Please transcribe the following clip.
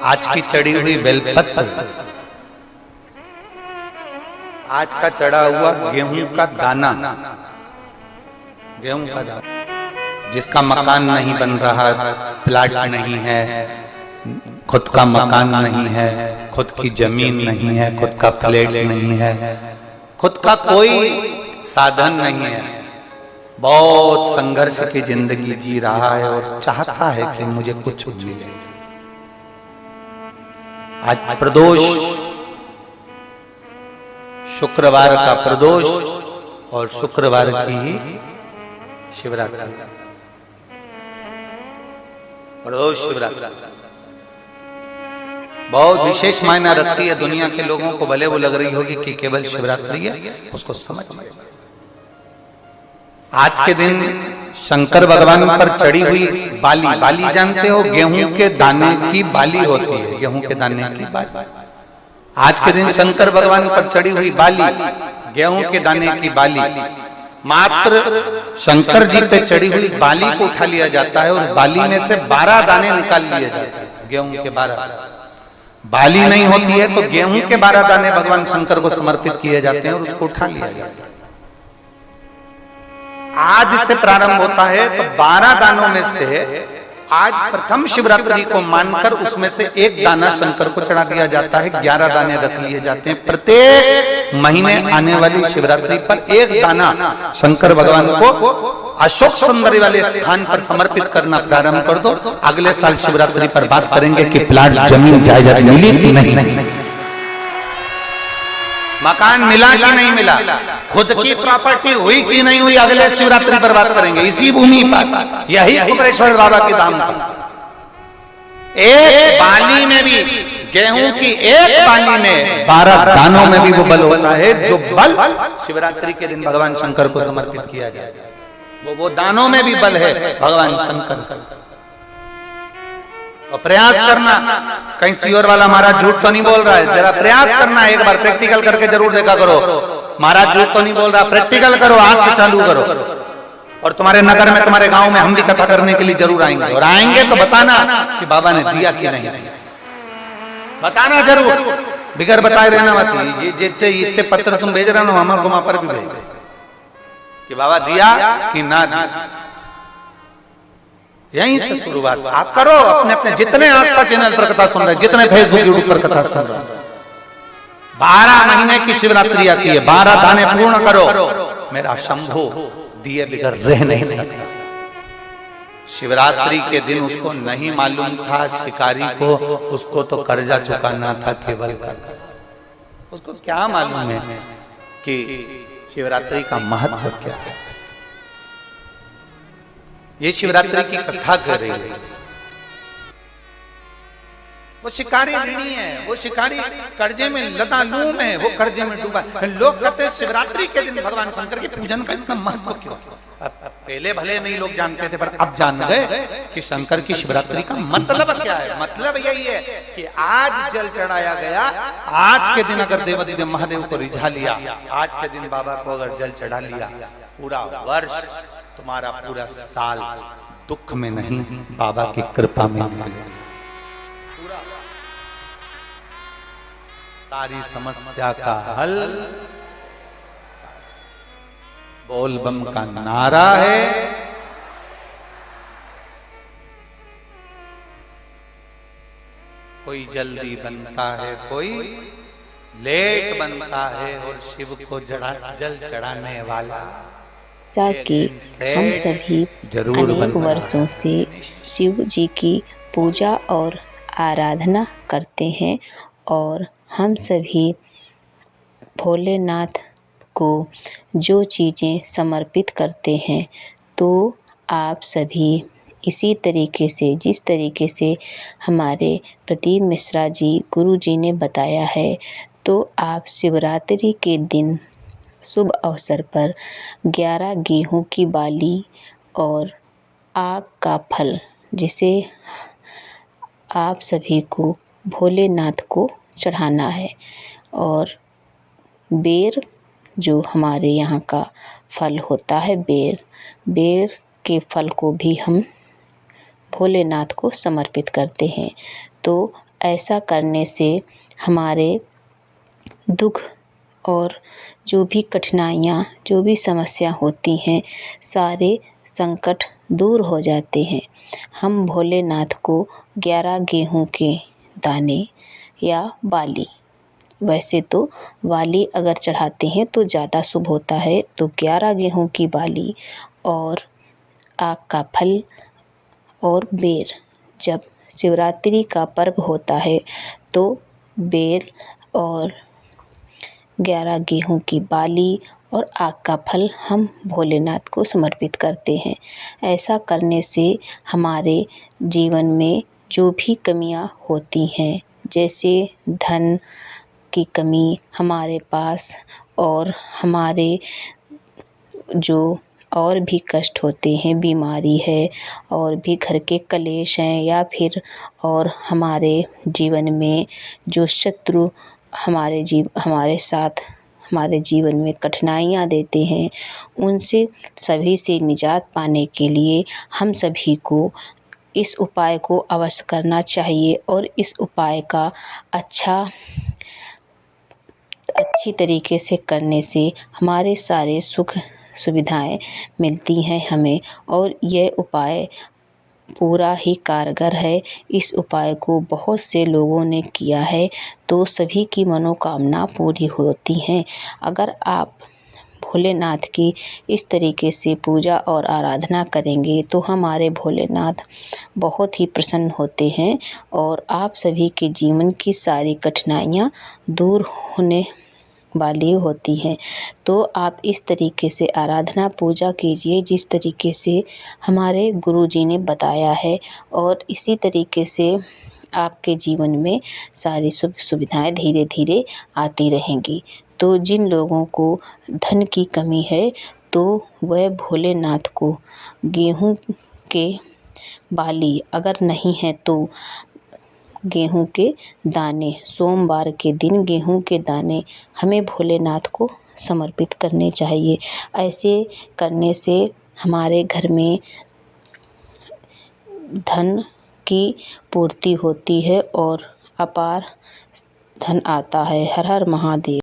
आज की चढ़ी हुई बेलपत्र, आज का चढ़ा हुआ गेहूं का दाना, गेहूं का दाना जिसका मकान नहीं बन रहा, प्लाट नहीं है, खुद का मकान नहीं है, खुद की जमीन नहीं है, खुद का फ्लैट नहीं है, खुद का कोई साधन नहीं है, बहुत संघर्ष की जिंदगी जी रहा है और चाहता है कि मुझे कुछ मिले। आज प्रदोष, शुक्रवार का प्रदोष और शुक्रवार की ही शिवरात्रि, प्रदोष शिवरात्रि बहुत विशेष मायना रखती है। दुनिया के लोगों को भले वो लग रही होगी कि केवल शिवरात्रि है, उसको समझ। आज के दिन शंकर भगवान पर चढ़ी हुई बाली, बाली जानते हो, गेहूं के दाने की बाली होती है, गेहूं के दाने की बाली। आज के दिन शंकर भगवान पर चढ़ी हुई बाली, गेहूं के दाने की बाली, मात्र शंकर जी पे चढ़ी हुई बाली को उठा लिया जाता है और बाली में से 12 दाने निकाल लिए जाते हैं। गेहूं के 12, बाली नहीं होती है तो गेहूं के 12 दाने भगवान शंकर को समर्पित किए जाते हैं और उसको उठा लिया जाता है। आज से प्रारंभ होता है तो 12 दानों में से आज प्रथम शिवरात्रि को मानकर उसमें से एक दाना शंकर को चढ़ा दिया जाता है। 11 दाने रख लिए जाते हैं। प्रत्येक महीने आने वाली शिवरात्रि पर एक दाना शंकर भगवान को अशोक सुंदरी वाले स्थान पर समर्पित करना प्रारंभ कर दो। अगले साल शिवरात्रि पर बात करेंगे कि प्लाट, जमीन, जायदाद मिली कि नहीं, मकान मिला कि नहीं मिला, खुद की प्रॉपर्टी हुई कि नहीं हुई, अगले शिवरात्रि पर बात करेंगे। इसी भूमि पर, यही कुबेरेश्वर बाबा की धाम पर एक बाली में भी, गेहूं की एक बाली में 12 दानों में भी वो बल होता है जो बल शिवरात्रि के दिन भगवान शंकर को समर्पित किया जाए। वो दानों में भी बल है भगवान शंकर का। और प्रयास करना, कहीं सियोर वाला महाराज झूठ तो नहीं बोल रहा है, जरा प्रयास करना, एक बार प्रैक्टिकल करके जरूर देखा करो। महाराज झूठ तो नहीं बोल रहा, प्रैक्टिकल करो, आज से चालू करो। और तुम्हारे नगर में, तुम्हारे गांव में हम भी कथा करने के लिए जरूर आएंगे, और आएंगे तो बताना कि बाबा ने दिया कि नहीं, बताना जरूर, बिगर बताए रहना मत। जितने इतने पत्र तुम भेज रहे हो हमारे को वहां पर भी भेज कि बाबा दिया कि ना दिया। यहीं से शुरुआत आप करो। अपने अपने जितने आस्था चैनल पर कथा सुन रहे, जितने फेसबुक यूट्यूब पर कथा सुन रहे, 12 महीने की शिवरात्रि आती है, 12 दाने पूर्ण करो। मेरा शंभू दिए बिगर रह नहीं सकता। शिवरात्रि के दिन उसको नहीं मालूम था शिकारी को, उसको तो कर्जा चुकाना था केवल कर्जा। उसको क्या मालूम है कि शिवरात्रि का महत्व क्या है। ये शिवरात्रि की कथा कर रही है। वो शिकारी ऋणी है, वो शिकारी कर्जे में लतालूम है, वो कर्जे में डूबा। लोग कहते हैं शिवरात्रि के दिन भगवान शंकर के पूजन का इतना महत्व क्यों। पहले भले नहीं लोग जानते थे, पर अब जान गए कि शंकर की शिवरात्रि का मतलब क्या है। मतलब यही है कि आज जल चढ़ाया गया, आज के दिन अगर देवादिदेव महादेव को रिझा लिया, आज के दिन बाबा को अगर जल चढ़ा लिया, पूरा वर्ष, तुम्हारा पूरा साल दुख में नहीं, बाबा की कृपा में निकलेगा। सारी समस्या का हल बोल बम का नारा है। कोई जल्दी बनता है, कोई लेट बनता है, और शिव को जल चढ़ाने वाला कि हम सभी अनेक वर्षों से शिव जी की पूजा और आराधना करते हैं और हम सभी भोलेनाथ को जो चीज़ें समर्पित करते हैं, तो आप सभी इसी तरीके से, जिस तरीके से हमारे प्रदीप मिश्रा जी गुरु जी ने बताया है, तो आप शिवरात्रि के दिन शुभ अवसर पर 11 गेहूं की बाली और आग का फल, जिसे आप सभी को भोलेनाथ को चढ़ाना है, और बेर जो हमारे यहाँ का फल होता है, बेर के फल को भी हम भोलेनाथ को समर्पित करते हैं। तो ऐसा करने से हमारे दुख और जो भी कठिनाइयाँ, जो भी समस्या होती हैं, सारे संकट दूर हो जाते हैं। हम भोलेनाथ को 11 गेहूं के दाने या बाली, वैसे तो बाली अगर चढ़ाते हैं तो ज़्यादा शुभ होता है, तो 11 गेहूं की बाली और आक का फल और बेर, जब शिवरात्रि का पर्व होता है तो बेर और 11 गेहूं की बाली और आक का फल हम भोलेनाथ को समर्पित करते हैं। ऐसा करने से हमारे जीवन में जो भी कमियां होती हैं, जैसे धन की कमी हमारे पास और हमारे जो और भी कष्ट होते हैं, बीमारी है और भी घर के कलेश हैं, या फिर और हमारे जीवन में जो शत्रु हमारे साथ हमारे जीवन में कठिनाइयाँ देते हैं, उनसे सभी से निजात पाने के लिए हम सभी को इस उपाय को अवश्य करना चाहिए। और इस उपाय का अच्छी तरीके से करने से हमारे सारे सुख सुविधाएं मिलती हैं हमें, और यह उपाय पूरा ही कारगर है। इस उपाय को बहुत से लोगों ने किया है तो सभी की मनोकामना पूरी होती हैं। अगर आप भोलेनाथ की इस तरीके से पूजा और आराधना करेंगे तो हमारे भोलेनाथ बहुत ही प्रसन्न होते हैं और आप सभी के जीवन की सारी कठिनाइयाँ दूर होने वाली होती हैं। तो आप इस तरीके से आराधना पूजा कीजिए जिस तरीके से हमारे गुरुजी ने बताया है, और इसी तरीके से आपके जीवन में सारी सुख सुविधाएं धीरे धीरे आती रहेंगी। तो जिन लोगों को धन की कमी है तो वह भोलेनाथ को गेहूं के बाली, अगर नहीं है तो गेहूं के दाने, सोमवार के दिन गेहूं के दाने हमें भोलेनाथ को समर्पित करने चाहिए। ऐसे करने से हमारे घर में धन की पूर्ति होती है और अपार धन आता है। हर हर महादेव।